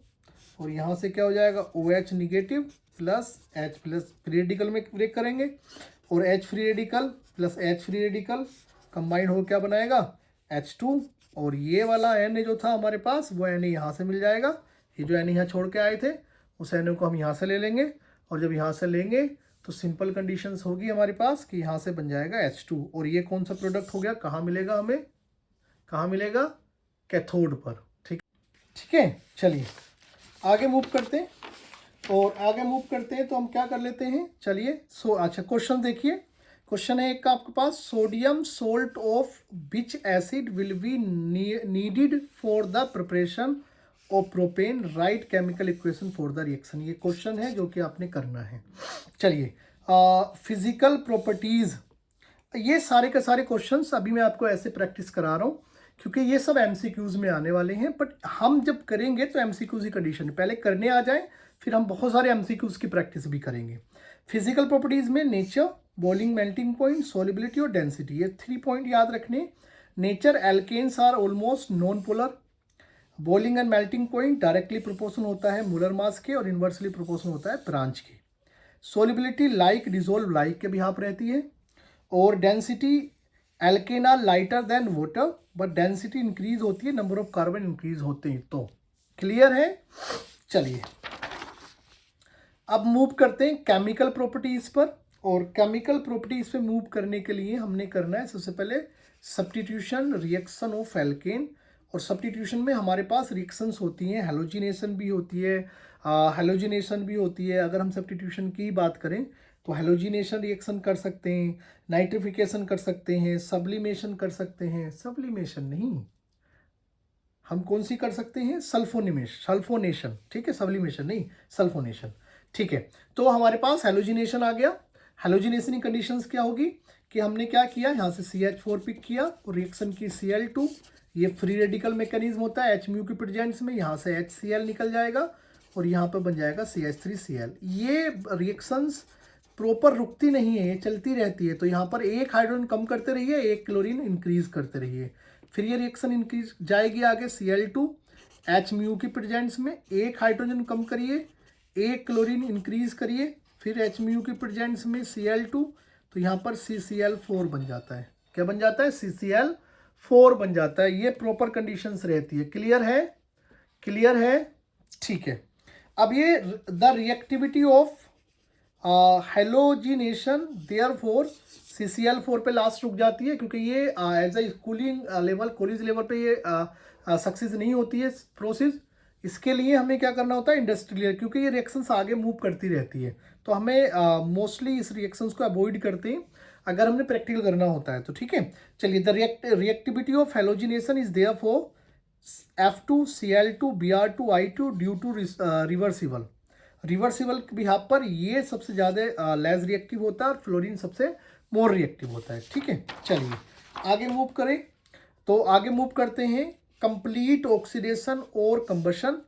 और यहाँ से क्या हो जाएगा OH negative plus H plus, free radical में ब्रेक करेंगे, और H free radical plus H free radical combined हो क्या बनाएगा H2, और ये वाला Na जो था हमारे पास वो Na यहाँ से मिल जाएगा, ये जो Na यहाँ छोड़ के आए थे उस Na को हम यहाँ से ले लेंगे, और जब यहाँ से लेंगे तो सिंपल कंडीशंस होगी हमारे पास कि यहाँ से बन जाएगा H2, और ये कौन सा प्रोडक्ट हो गया, कहाँ मिलेगा हमें, कहाँ मिलेगा, कैथोड पर। ठीक है, चलिए आगे मूव करते हैं, और आगे मूव करते हैं तो हम क्या कर लेते हैं, चलिए अच्छा क्वेश्चन देखिए, क्वेश्चन है एक का आपके पास, sodium salt of which acid will be needed for the preparation of propane, write chemical equation for the reaction. ये क्वेश्चन है जो कि आपने करना है। चलिए फिजिकल प्रॉपर्टीज, ये सारे के सारे क्वेश्चंस अभी मैं आपको ऐसे प्रैक्टिस करा रहा हूँ क्योंकि ये सब एमसीक्यूज में आने वाले हैं, बट हम जब करेंगे तो एमसीक्यूज की कंडीशन पहले करने आ जाए, फिर हम बहुत सारे एमसीक्यूज की प्रैक्टिस भी करेंगे। फिजिकल प्रॉपर्टीज में nature, boiling melting point, solubility और डेंसिटी, ये 3 पॉइंट याद रखने। Nature, alkanes are almost non polar, boiling and melting point directly proportion होता है मोलर मास के और इन्वर्सली प्रोपोर्शन होता है ब्रांच के। सॉल्युबिलिटी लाइक डिजोल्व लाइक के बिहाफ रहती है, और density alkane are lighter than water but density increase होती है, नंबर ऑफ कार्बन इंक्रीज होते हैं। तो क्लियर है। चलिए अब मूव करते हैं केमिकल प्रॉपर्टीज पर, और केमिकल प्रॉपर्टीज पे मूव करने के लिए हमने करना है सबसे पहले सब्स्टिट्यूशन रिएक्शन ऑफ एल्केन, और सब्स्टिट्यूशन में हमारे पास रिएक्शंस होती हैं, हेलोजिनेशन भी होती है, हेलोजिनेशन भी होती है। अगर हम सब्स्टिट्यूशन की बात करें तो हेलोजिनेशन रिएक्शन कर सकते हैं, नाइट्रिफिकेशन कर सकते हैं, सब्लिमेशन कर सकते हैं, सब्लिमेशन नहीं, हम कौन सी कर सकते हैं, सल्फोनेशन, ठीक है, सब्लिमेशन नहीं, सल्फोनेशन, ठीक है। तो हमारे पास हेलोजिनेशन आ गया। हेलोजिनेशन की कंडीशंस क्या होगी कि हमने क्या किया, यहाँ से CH4 पिक किया और रिएक्शन की Cl2, ये फ्री रेडिकल मैकेनिज्म होता है H म्यू के प्रेजेंस में, यहाँ से HCl निकल जाएगा और यहाँ पर बन जाएगा CH3Cl। ये रिएक्शंस प्रॉपर रुकती नहीं है, ये चलती रहती है। तो यहाँ पर एक हाइड्रोजन कम करते रहिए, एक क्लोरीन इंक्रीज करते रहिए, फिर ये रिएक्शन इंक्रीज जाएगी आगे Cl2 H म्यू की प्रेजेंस में, एक हाइड्रोजन कम करिए, एक क्लोरीन इंक्रीज करिए, फिर H म्यू की प्रेजेंस में Cl2, तो यहाँ पर CCl4 बन जाता है। क्या बन जाता है, CCl4 बन जाता है। ये प्रॉपर कंडीशंस रहती है। क्लियर है, क्लियर है, ठीक है। अब ये the reactivity of halogenation therefore CCl4 पे लास्ट रुक जाती है, क्योंकि ये as a cooling level, college level पे ये सक्सेस नहीं होती है प्रोसेस। इसके लिए हमें क्या करना होता है, इंडस्ट्रियल, क्योंकि ये रिएक्शंस आगे मूव करती रहती है, तो हमें मोस्टली इस रिएक्शंस को अवॉइड करते हैं अगर हमने प्रैक्टिकल करना होता है तो। ठीक है, चलिए the reactivity of halogenation is therefore F2Cl2 Br2 I2 due to reversible behalf पर ये सबसे ज़्यादा लेस रिएक्टिव होता है और फ्लोरीन सबसे मोर रिएक्टिव होता है। ठीक है, चलिए आगे मूव करें। तो आगे मूव करते हैं कंप्लीट ऑक्सीडेशन और कंबशन,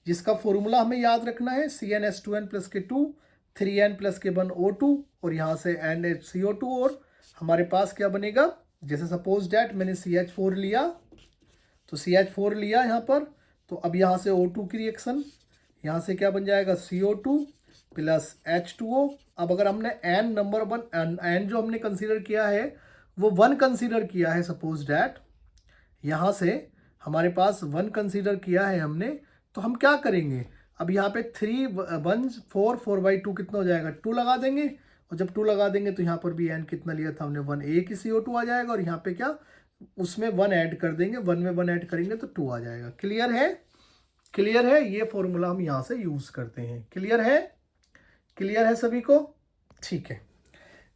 जिसका फॉर्मूला हमें याद रखना है CnH2n प्लस के 2 3n प्लस के 1 O2 और यहाँ से NHCO2, और हमारे पास क्या बनेगा, जैसे सपोज डैट मैंने CH4 लिया, तो CH4 लिया यहाँ पर, तो अब यहाँ से O2 की रिएक्शन, यहाँ से क्या बन जाएगा CO2 प्लस H2O। अब अगर हमने N नंबर 1 N जो हमने कंसीडर किया है वो 1 कंसीडर किया है, सपोज डैट यहाँ से हमारे पास 1 कंसीडर किया है हमने, तो हम क्या करेंगे, अब यहाँ पे 3 1 4 4/2 कितना हो जाएगा, 2 लगा देंगे, और जब 2 लगा देंगे तो यहाँ पर भी N कितना लिया था हमने 1, एक ही CO2 आ जाएगा, और यहाँ पे क्या उसमें 1 ऐड कर देंगे, 1 में 1 ऐड करेंगे तो 2 आ जाएगा। क्लियर है, क्लियर है, ये फॉर्मूला हम यहाँ से यूज करते हैं। क्लियर है, क्लियर है सभी को, ठीक है।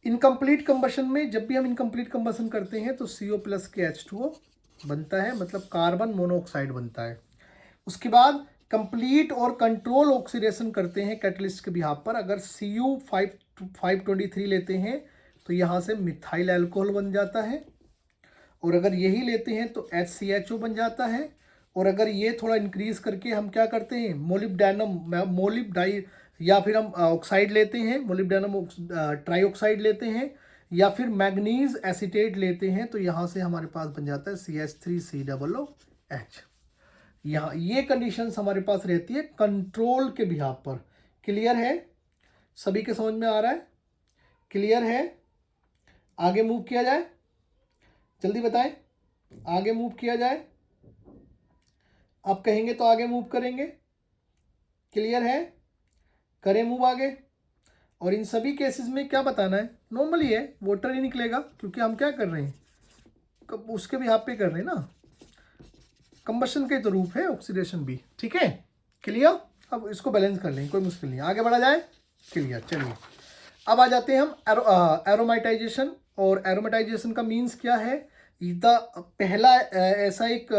इनकम्प्लीट कंबशन में जब भी हम इनकम्प्लीट कंबशन करते हैं तो CO प्लस के H2O बनता है, मतलब कार्बन मोनोऑक्साइड बनता है। उसके बाद कंप्लीट और कंट्रोल ऑक्सीडेशन करते हैं कैटलिस्ट के बिहाफ पर, अगर Cu523 लेते हैं तो यहाँ से मिथाइल अल्कोहल बन जाता है, और अगर यही लेते हैं तो HCHO बन जाता है, और अगर ये थोड़ा इंक्रीज करके हम क्या करते हैं मोलिब्डाई या फिर हम ऑक्साइड लेते हैं, मोलिब्डेनम ट्राईऑक्साइड लेते हैं, या फिर मैग्नीज एसीटेट लेते हैं तो यहाँ से हमारे पास बन जाता है CH3COOH। यहाँ ये कंडीशंस हमारे पास रहती है कंट्रोल के बिहाफ पर। क्लियर है? सभी के समझ में आ रहा है? क्लियर है? आगे मूव किया जाए, जल्दी बताएं, आगे मूव किया जाए। आप कहेंगे तो आगे मूव करेंगे। क्लियर है? करें मूव आगे। और इन सभी केसेस में क्या बताना है? नॉर्मली है, वाटर ही निकलेगा, क्योंकि हम क्या कर रहे हैं, उसके भी हाथ पे कर रहे हैं ना, कंबशन के तो रूप है ऑक्सीडेशन भी। ठीक है, क्लियर? अब इसको बैलेंस कर लें, कोई मुश्किल नहीं, आगे बढ़ा जाए। क्लियर? चलिए अब आ जाते हैं हम एरोमेटाइजेशन। और एरोमेटाइजेशन का मीन्स क्या है? पहला ऐसा एक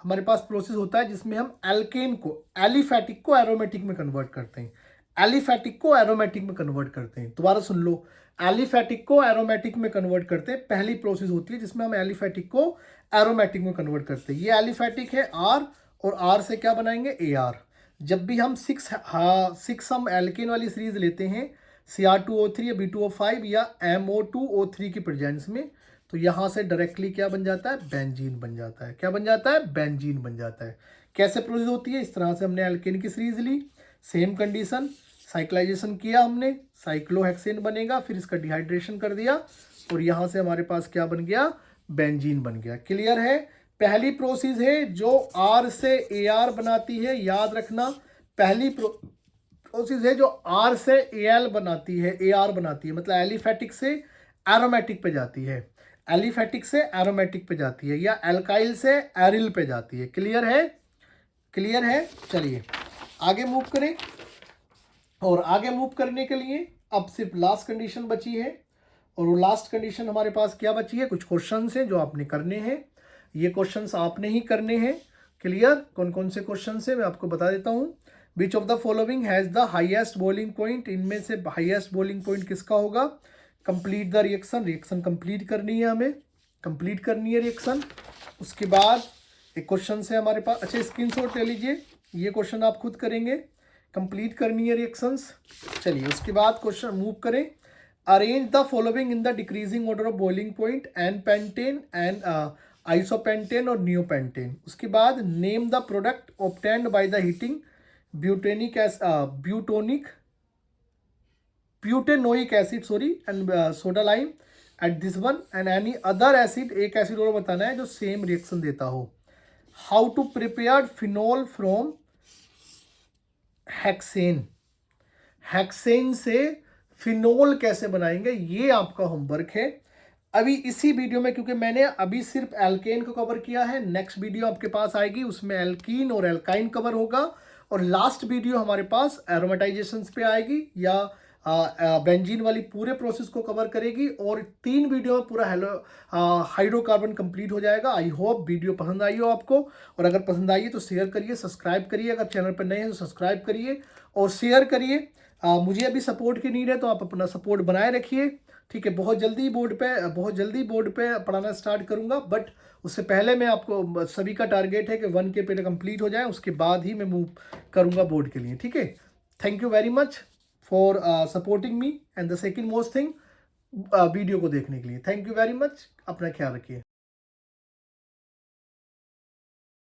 हमारे पास प्रोसेस होता है जिसमें हम एल्केन को, एलिफैटिक को एरोमेटिक में कन्वर्ट करते हैं। एलिफैटिक को एरोमेटिक में कन्वर्ट करते हैं। दोबारा सुन लो, एलिफैटिक को एरोमेटिक में कन्वर्ट करते हैं, पहली प्रोसेस होती है जिसमें हम एलिफैटिक को एरोमेटिक में कन्वर्ट करते हैं। ये एलिफैटिक है R, और R से क्या बनाएंगे? AR। जब भी हम सिक्स हम एल्केन वाली सीरीज लेते हैं, Cr2O3 या B2O5 या MO2O3 की प्रेजेंस में, तो यहाँ से डायरेक्टली क्या बन जाता है? बेंजीन बन जाता है। क्या बन जाता है? बेंजीन बन जाता है। कैसे प्रोसेस होती है? इस तरह से हमने एल्केन की सीरीज ली, सेम कंडीशन, साइक्लाइजेशन किया हमने, साइक्लोहेक्सेन बनेगा, फिर इसका डिहाइड्रेशन कर दिया, और यहाँ से हमारे पास क्या बन गया? बेंजीन बन गया। क्लियर है? पहली प्रोसेस है जो R से AR बनाती है, याद रखना। पहली प्रोसेस है जो R से AL बनाती है, AR बनाती है, मतलब एलिफैटिक से एरोमेटिक पे जाती है, एलिफैटिक से एरोमेटिक पे जाती है, या एल्काइल से एरिल पे जाती है। क्लियर है? क्लियर है? चलिए आगे मूव करें। और आगे मूव करने के लिए अब सिर्फ लास्ट कंडीशन बची है, और वो लास्ट कंडीशन हमारे पास क्या बची है? कुछ क्वेश्चंस हैं जो आपने करने हैं। ये क्वेश्चंस आपने ही करने हैं। क्लियर? कौन कौन से क्वेश्चंस हैं मैं आपको बता देता हूँ। Which of the following has the highest boiling point? इनमें से हाईएस्ट बॉइलिंग पॉइंट किसका होगा? Complete the reaction, reaction complete करनी है, हमें कंप्लीट करनी है रिएक्शन। उसके बाद एक क्वेश्चन है हमारे पास, अच्छा स्क्रीनशॉट ले लीजिए, ये क्वेश्चन आप खुद करेंगे, कंप्लीट करनी है रिएक्शंस। चलिए उसके बाद क्वेश्चन मूव करें। Arrange the following in the decreasing order of boiling point, n pentane and isopentane और न्यूपेंटेन। उसके बाद name the product obtained by the heating butanoic acid and soda lime at this one and any other acid. एक acid और बताना है जो same reaction देता हो। How to prepare phenol from hexane, hexane से फिनोल कैसे बनाएंगे, ये आपका होमवर्क है अभी इसी वीडियो में। क्योंकि मैंने अभी सिर्फ एल्केन को कवर किया है, नेक्स्ट वीडियो आपके पास आएगी उसमें एल्कीन और एल्काइन कवर होगा, और लास्ट वीडियो हमारे पास एरोमेटाइजेशन पे आएगी या बेंजीन वाली पूरे प्रोसेस को कवर करेगी, और 3 वीडियो में पूरा हाइड्रोकार्बन कंप्लीट हो जाएगा। आई होप वीडियो पसंद आई हो आपको, और अगर पसंद आई है तो शेयर करिए, सब्सक्राइब करिए, अगर चैनल पर नए हैं तो सब्सक्राइब करिए और शेयर करिए। मुझे अभी सपोर्ट की नीड है, तो आप अपना सपोर्ट बनाए रखिए। ठीक है, बहुत जल्दी बोर्ड पे पढ़ाना स्टार्ट करूंगा, बट उससे पहले मैं आपको, सभी का टारगेट है कि 1K पहले कंप्लीट हो जाए, उसके बाद ही मैं मूव करूंगा बोर्ड के लिए। ठीक है, thank you very much for supporting me, and the second most thing, video को देखने के लिए थैंक यू वेरी मच। अपना ख्याल रखिए।